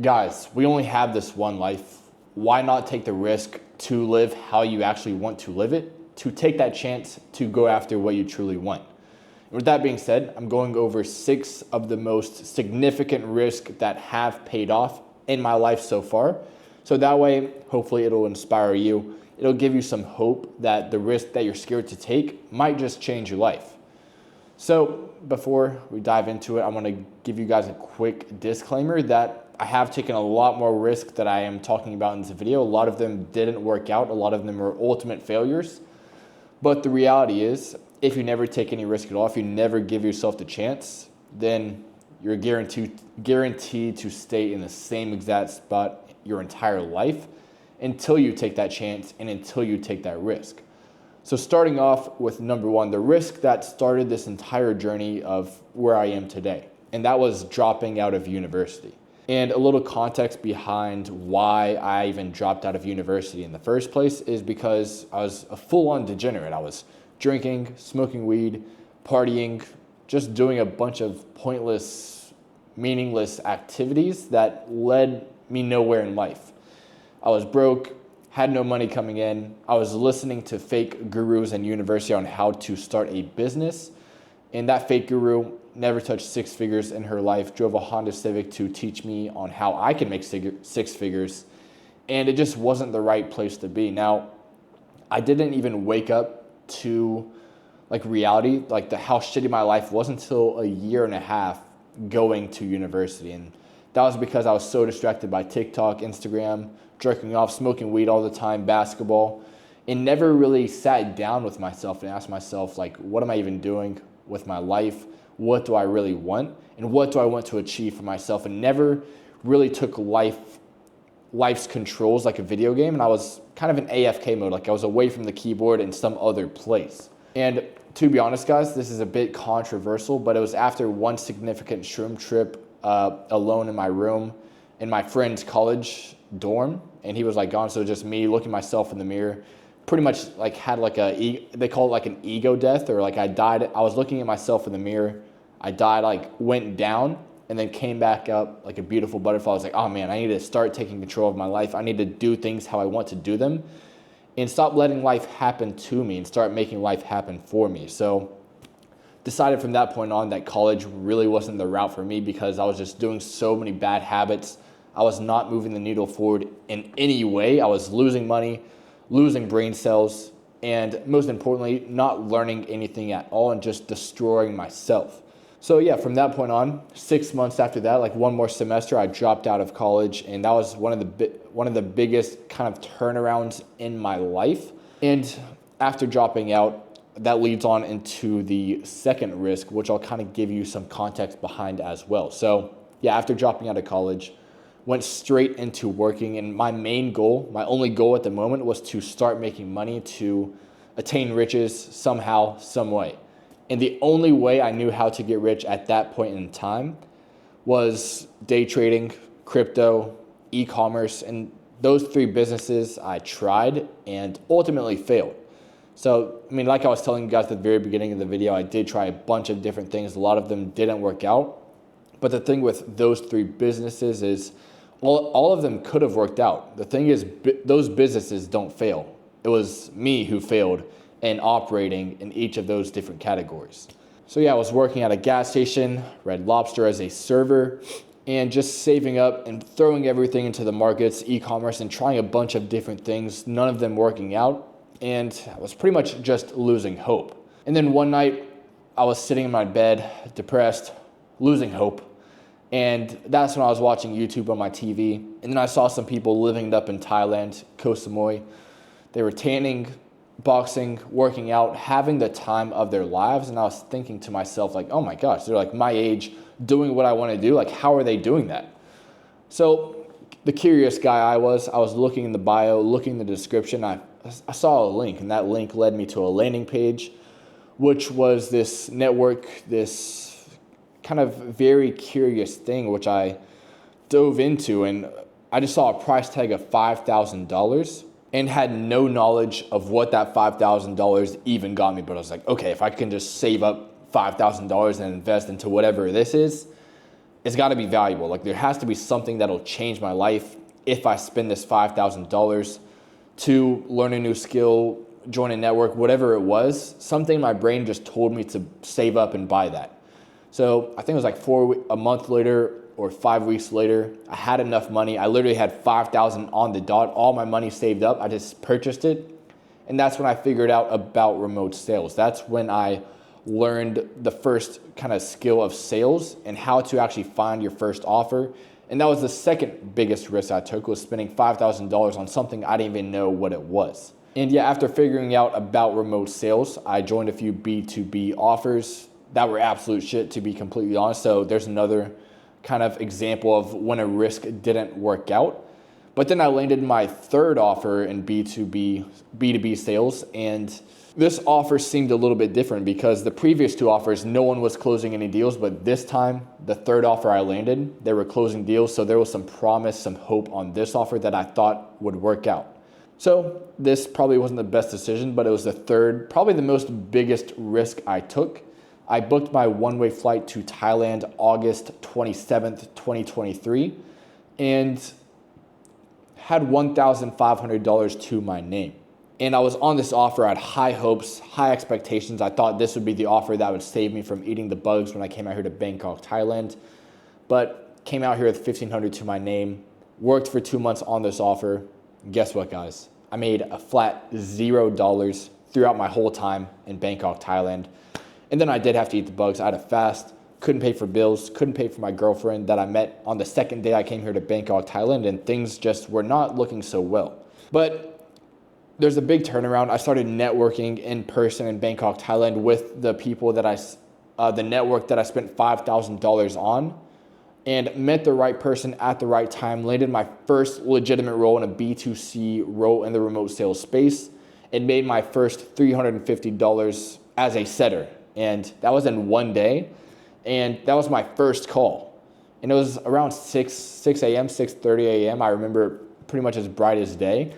Guys, we only have this one life. Why not take the risk to live how you actually want to live it, to take that chance to go after what you truly want? And with that being said, I'm going over 6 of the most significant risks that have paid off in my life so far. So that way, hopefully it'll inspire you. It'll give you some hope that the risk that you're scared to take might just change your life. So before we dive into it, I want to give you guys a quick disclaimer that I have taken a lot more risk that I am talking about in this video. A lot of them didn't work out. A lot of them were ultimate failures. But the reality is, if you never take any risk at all, if you never give yourself the chance, then you're guaranteed to stay in the same exact spot your entire life until you take that chance and until you take that risk. So starting off with number 1, the risk that started this entire journey of where I am today, and that was dropping out of university. And a little context behind why I even dropped out of university in the first place is because I was a full-on degenerate. I was drinking, smoking weed, partying, just doing a bunch of pointless, meaningless activities that led me nowhere in life. I was broke, had no money coming in. I was listening to fake gurus in university on how to start a business. And that fake guru never touched 6 figures in her life, drove a Honda Civic to teach me on how I can make 6 figures. And it just wasn't the right place to be. Now, I didn't even wake up to reality, how shitty my life was until a year and a half going to university. And that was because I was so distracted by TikTok, Instagram, jerking off, smoking weed all the time, basketball, and never really sat down with myself and asked myself, what am I even doing with my life? What do I really want? And what do I want to achieve for myself? And never really took life's controls like a video game. And I was kind of in AFK mode, I was away from the keyboard in some other place. And to be honest, guys, this is a bit controversial, but it was after one significant shroom trip alone in my room in my friend's college dorm. And he was gone, so just me looking myself in the mirror, pretty much had they call it an ego death, or I died. I was looking at myself in the mirror. I died, went down and then came back up like a beautiful butterfly. I was like, oh man, I need to start taking control of my life. I need to do things how I want to do them and stop letting life happen to me and start making life happen for me. So decided from that point on that college really wasn't the route for me because I was just doing so many bad habits. I was not moving the needle forward in any way. I was losing money, losing brain cells, and most importantly, not learning anything at all and just destroying myself. So yeah, from that point on, 6 months after that, one more semester, I dropped out of college, and that was one of the biggest kind of turnarounds in my life. And after dropping out, that leads on into the second risk, which I'll kind of give you some context behind as well. So yeah, after dropping out of college, went straight into working, and my main goal, my only goal at the moment, was to start making money to attain riches somehow, some way. And the only way I knew how to get rich at that point in time was day trading, crypto, e-commerce, and those 3 businesses I tried and ultimately failed. So, like I was telling you guys at the very beginning of the video, I did try a bunch of different things. A lot of them didn't work out. But the thing with those 3 businesses is all of them could have worked out. The thing is, those businesses don't fail. It was me who failed in operating in each of those different categories. So yeah, I was working at a gas station, Red Lobster, as a server, and just saving up and throwing everything into the markets, e-commerce, and trying a bunch of different things, none of them working out. And I was pretty much just losing hope. And then one night, I was sitting in my bed, depressed, losing hope. And that's when I was watching YouTube on my TV. And then I saw some people living it up in Thailand, Koh Samui. They were tanning, boxing, working out, having the time of their lives. And I was thinking to myself, oh my gosh, they're my age, doing what I want to do. How are they doing that? So the curious guy I was looking in the bio, looking in the description. I saw a link, and that link led me to a landing page, which was this network, this kind of very curious thing, which I dove into, and I just saw a price tag of $5,000 and had no knowledge of what that $5,000 even got me. But I was like, okay, if I can just save up $5,000 and invest into whatever this is, it's got to be valuable. Like there has to be something that'll change my life if I spend this $5,000 to learn a new skill, join a network, whatever it was. Something in my brain just told me to save up and buy that. So I think it was like a month later or 5 weeks later, I had enough money. I literally had 5,000 on the dot, all my money saved up. I just purchased it. And that's when I figured out about remote sales. That's when I learned the first kind of skill of sales and how to actually find your first offer. And that was the second biggest risk I took, was spending $5,000 on something I didn't even know what it was. And yeah, after figuring out about remote sales, I joined a few B2B offers that were absolute shit, to be completely honest. So there's another kind of example of when a risk didn't work out. But then I landed my third offer in B2B sales, and this offer seemed a little bit different because the previous two offers, no one was closing any deals, but this time, the third offer I landed, they were closing deals, so there was some promise, some hope on this offer that I thought would work out. So this probably wasn't the best decision, but it was the third, probably the most biggest risk I took. I booked my one-way flight to Thailand August 27th, 2023, and had $1,500 to my name. And I was on this offer. I had high hopes, high expectations. I thought this would be the offer that would save me from eating the bugs when I came out here to Bangkok, Thailand. But came out here with $1,500 to my name, worked for 2 months on this offer. And guess what, guys? I made a flat $0 throughout my whole time in Bangkok, Thailand. And then I did have to eat the bugs. I had to fast, couldn't pay for bills, couldn't pay for my girlfriend that I met on the second day I came here to Bangkok, Thailand, and things just were not looking so well. But there's a big turnaround. I started networking in person in Bangkok, Thailand with the people that the network that I spent $5,000 on, and met the right person at the right time, landed my first legitimate role in a B2C role in the remote sales space, and made my first $350 as a setter. And that was in one day. And that was my first call. And it was around 6 a.m., 6:30 a.m. I remember pretty much as bright as day.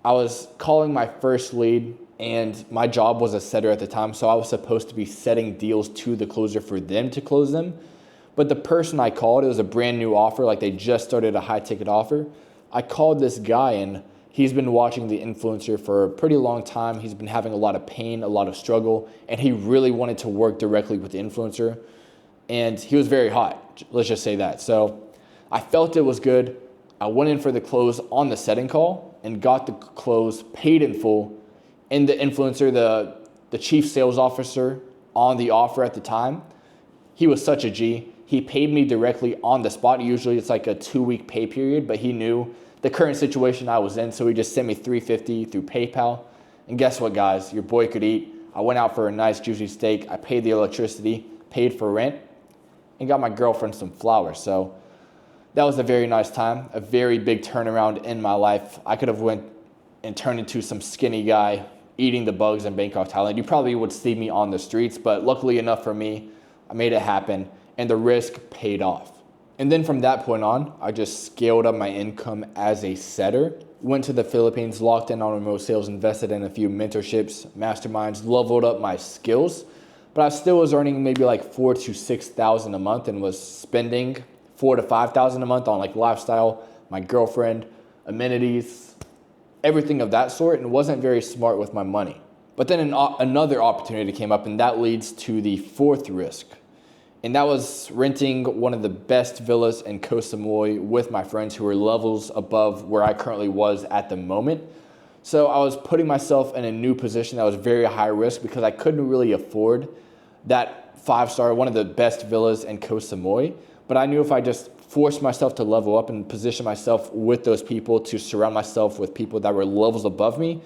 I was calling my first lead, and my job was a setter at the time. So I was supposed to be setting deals to the closer for them to close them. But the person I called, it was a brand new offer. Like they just started a high ticket offer. I called this guy, and he's been watching the influencer for a pretty long time. He's been having a lot of pain, a lot of struggle, and he really wanted to work directly with the influencer. And he was very hot, let's just say that. So I felt it was good. I went in for the close on the setting call and got the close paid in full. And the influencer, the chief sales officer on the offer at the time, he was such a G. He paid me directly on the spot. Usually it's like a 2-week pay period, but he knew the current situation I was in, so he just sent me $350 through PayPal. And guess what, guys? Your boy could eat. I went out for a nice juicy steak. I paid the electricity, paid for rent, and got my girlfriend some flowers. So that was a very nice time, a very big turnaround in my life. I could have went and turned into some skinny guy eating the bugs in Bangkok, Thailand. You probably would see me on the streets, but luckily enough for me, I made it happen, and the risk paid off. And then from that point on, I just scaled up my income as a setter, went to the Philippines, locked in on remote sales, invested in a few mentorships, masterminds, leveled up my skills. But I still was earning maybe like $4,000 to $6,000 a month and was spending $4,000 to $5,000 a month on like lifestyle, my girlfriend, amenities, everything of that sort, and wasn't very smart with my money. But then another opportunity came up, and that leads to the fourth risk. And that was renting one of the best villas in Koh Samui with my friends who were levels above where I currently was at the moment. So I was putting myself in a new position that was very high risk because I couldn't really afford that 5-star, one of the best villas in Koh Samui. But I knew if I just forced myself to level up and position myself with those people, to surround myself with people that were levels above me,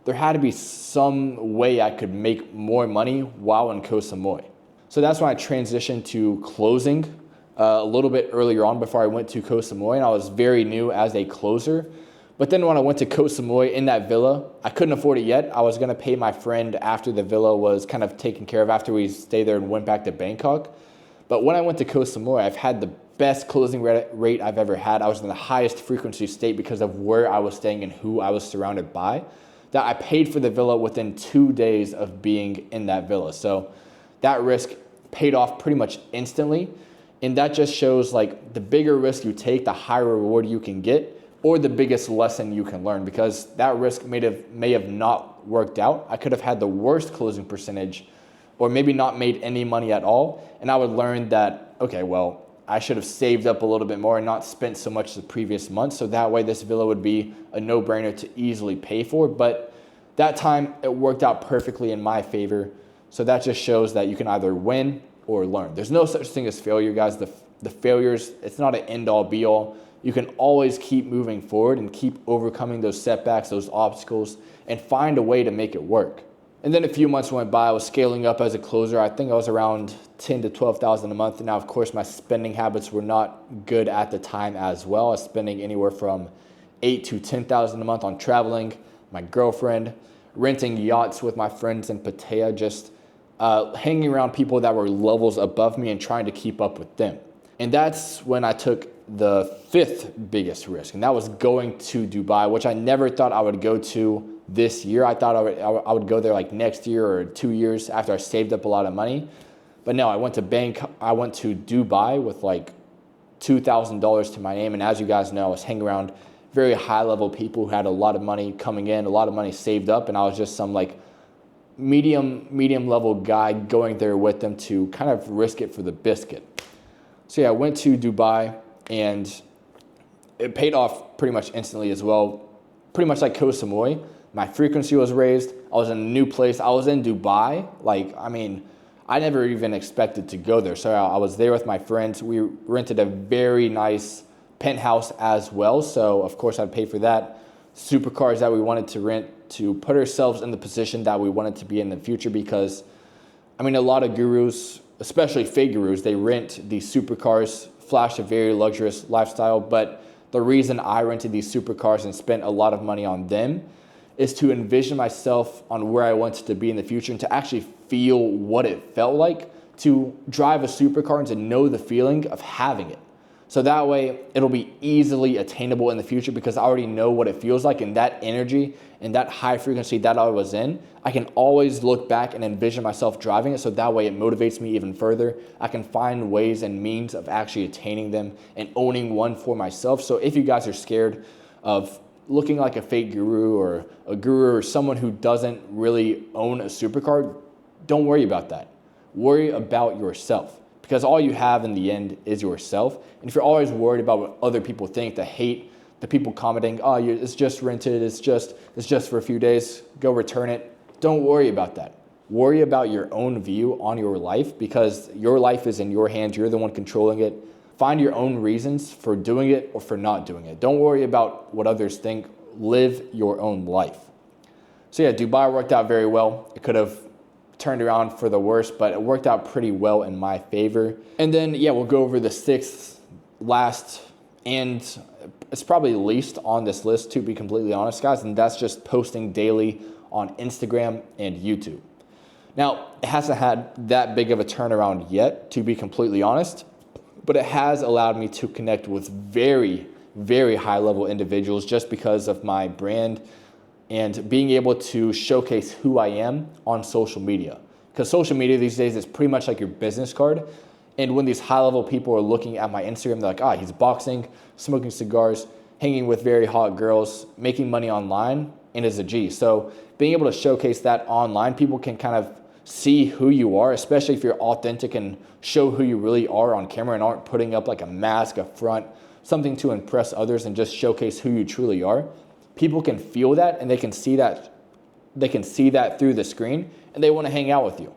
there had to be some way I could make more money while in Koh Samui. So that's when I transitioned to closing a little bit earlier on before I went to Koh Samui, and I was very new as a closer. But then when I went to Koh Samui in that villa, I couldn't afford it yet. I was gonna pay my friend after the villa was kind of taken care of, after we stayed there and went back to Bangkok. But when I went to Koh Samui, I've had the best closing rate I've ever had. I was in the highest frequency state because of where I was staying and who I was surrounded by, that I paid for the villa within 2 days of being in that villa. So that risk paid off pretty much instantly. And that just shows like the bigger risk you take, the higher reward you can get, or the biggest lesson you can learn, because that risk may have not worked out. I could have had the worst closing percentage, or maybe not made any money at all. And I would learn that, okay, well, I should have saved up a little bit more and not spent so much the previous month. So that way this villa would be a no-brainer to easily pay for. But that time it worked out perfectly in my favor. So that just shows that you can either win or learn. There's no such thing as failure, guys. The failures, it's not an end-all be-all. You can always keep moving forward and keep overcoming those setbacks, those obstacles, and find a way to make it work. And then a few months went by. I was scaling up as a closer. I think I was around 10 to 12,000 a month. Now, of course, my spending habits were not good at the time as well. I was spending anywhere from 8 to 10,000 a month on traveling, my girlfriend, renting yachts with my friends in Pattaya, just hanging around people that were levels above me and trying to keep up with them. And that's when I took the fifth biggest risk, and that was going to Dubai, which I never thought I would go to this year. I thought I would go there like next year or 2 years after I saved up a lot of money. But no, I went to Dubai with like $2,000 to my name. And as you guys know, I was hanging around very high level people who had a lot of money coming in, a lot of money saved up. And I was just some like medium level guy going there with them to kind of risk it for the biscuit. So yeah, I went to Dubai and it paid off pretty much instantly as well. Pretty much like Koh Samui, my frequency was raised. I was in a new place. I was in Dubai. I never even expected to go there. So I was there with my friends. We rented a very nice penthouse as well. So of course I'd pay for that. Supercars that we wanted to rent to put ourselves in the position that we wanted to be in the future, because a lot of gurus, especially fake gurus, they rent these supercars, flash a very luxurious lifestyle. But the reason I rented these supercars and spent a lot of money on them is to envision myself on where I wanted to be in the future and to actually feel what it felt like to drive a supercar and to know the feeling of having it. So that way it'll be easily attainable in the future, because I already know what it feels like, and that energy and that high frequency that I was in, I can always look back and envision myself driving it. So that way it motivates me even further. I can find ways and means of actually attaining them and owning one for myself. So if you guys are scared of looking like a fake guru or a guru or someone who doesn't really own a supercar, don't worry about that. Worry about yourself, because all you have in the end is yourself. And if you're always worried about what other people think, the hate, the people commenting, oh, it's just rented, it's just for a few days, go return it. Don't worry about that. Worry about your own view on your life, because your life is in your hands. You're the one controlling it. Find your own reasons for doing it or for not doing it. Don't worry about what others think. Live your own life. So yeah, Dubai worked out very well. It could have turned around for the worse, but it worked out pretty well in my favor. And then, yeah, we'll go over the sixth last, and it's probably least on this list, to be completely honest, guys, and that's just posting daily on Instagram and YouTube. Now, it hasn't had that big of a turnaround yet, to be completely honest, but it has allowed me to connect with very, very high level individuals just because of my brand and being able to showcase who I am on social media. Because social media these days is pretty much like your business card. And when these high level people are looking at my Instagram, they're like, he's boxing, smoking cigars, hanging with very hot girls, making money online, and is a G. So being able to showcase that online, people can kind of see who you are, especially if you're authentic and show who you really are on camera and aren't putting up like a mask, a front, something to impress others, and just showcase who you truly are. People can feel that, and they can see that through the screen, and they want to hang out with you.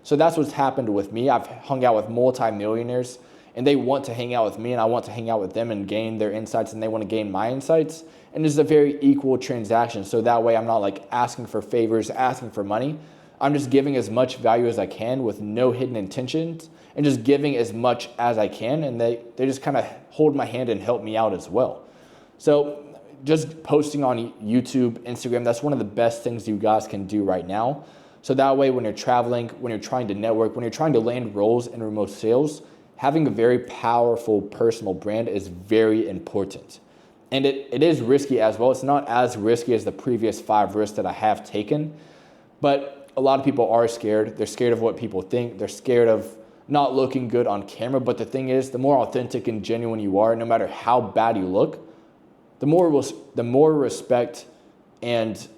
So that's what's happened with me. I've hung out with multi-millionaires, and they want to hang out with me, and I want to hang out with them and gain their insights, and they want to gain my insights. And it's a very equal transaction. So that way I'm not like asking for favors, asking for money. I'm just giving as much value as I can with no hidden intentions, and just giving as much as I can. And they just kind of hold my hand and help me out as well. So just posting on YouTube, Instagram, that's one of the best things you guys can do right now. So that way, when you're traveling, when you're trying to network, when you're trying to land roles in remote sales, having a very powerful personal brand is very important. And it is risky as well. It's not as risky as the previous 5 risks that I have taken, but a lot of people are scared. They're scared of what people think. They're scared of not looking good on camera. But the thing is, the more authentic and genuine you are, no matter how bad you look, the more respect and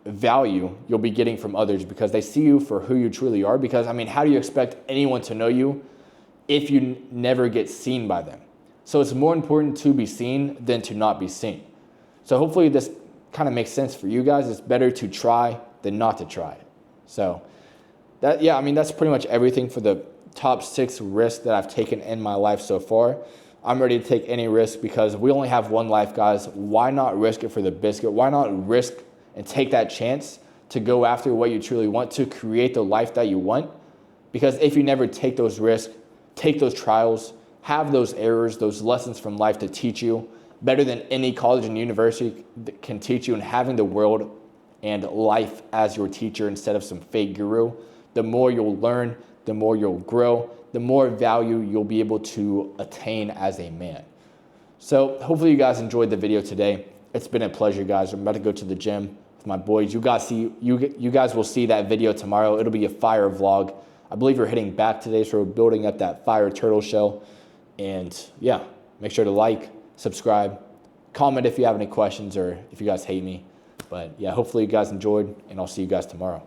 value you'll be getting from others, because they see you for who you truly are. Because I mean, how do you expect anyone to know you if you never get seen by them? So it's more important to be seen than to not be seen. So hopefully this kind of makes sense for you guys. It's better to try than not to try. So that, yeah, I mean, that's pretty much everything for the top 6 risks that I've taken in my life so far. I'm ready to take any risk because we only have one life, guys. Why not risk it for the biscuit? Why not risk and take that chance to go after what you truly want, to create the life that you want? Because if you never take those risks, take those trials, have those errors, those lessons from life to teach you better than any college and university can teach you, and having the world and life as your teacher instead of some fake guru, the more you'll learn, the more you'll grow, the more value you'll be able to attain as a man. So hopefully you guys enjoyed the video today. It's been a pleasure, guys. I'm about to go to the gym with my boys. You guys will see that video tomorrow. It'll be a fire vlog. I believe we're heading back today, so we're building up that fire turtle shell. And yeah, make sure to like, subscribe, comment if you have any questions or if you guys hate me. But yeah, hopefully you guys enjoyed, and I'll see you guys tomorrow.